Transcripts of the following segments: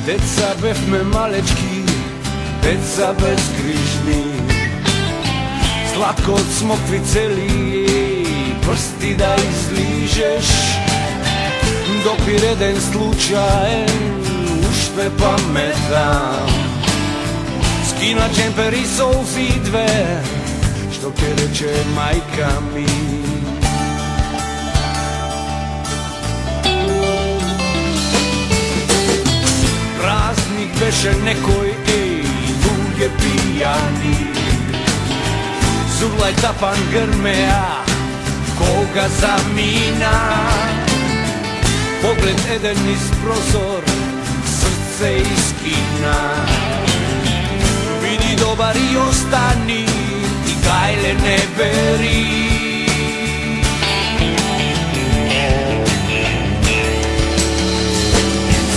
Deca bevme malečki, deca bezkrižni, slatko od smokvice li, prsti da izližeš, dopir jeden slučajen, ušte pametam. Skina džemper i solzi dve, što ti reče majka mi. Praznik beše nekoj, ljudje pijani, Zulaj tapan grmea, koga zamina. Pogled eden iz prozor, srce iskina. Vidi dobar i ostani, i gajle ne beri.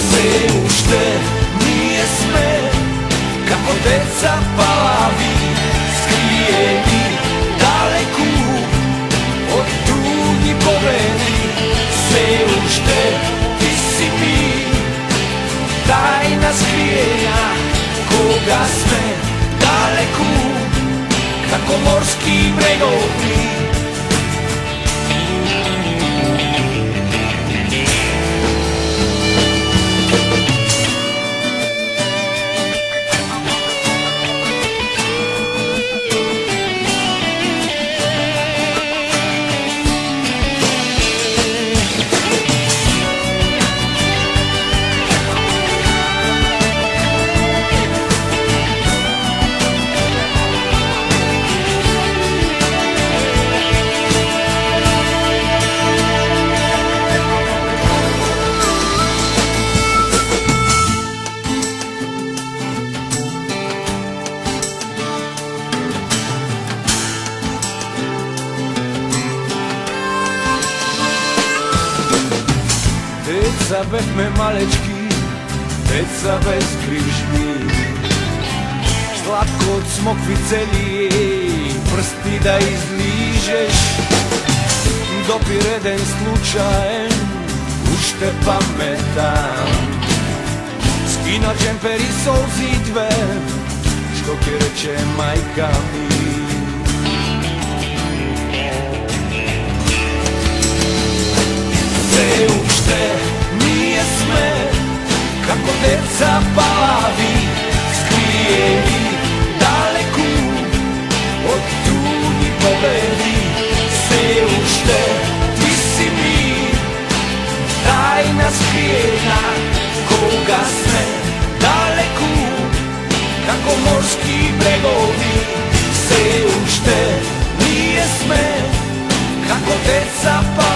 Se ušte nije sme, kako deca palavi, skrijeni daleku od drugih pogledi. Se ušte ti si mi, tajna skrijenja, koga sme daleku, kako morski bregovi. Deca bevme malečki, deca bezkrižni, slatko od smokvice li, prsti da izližeš, dopir jeden slučajen, ušte pametam. Skina džemper i solzi dve, što ti reče majka mi. Se ušte nije sme, kako deca palavi, skrijeni daleku od drugih pogledi. Se ušte ti si mi, tajna skrijenja, koga sme daleku, kako morski bregovi. Se ušte nije sme, kako deca palavi,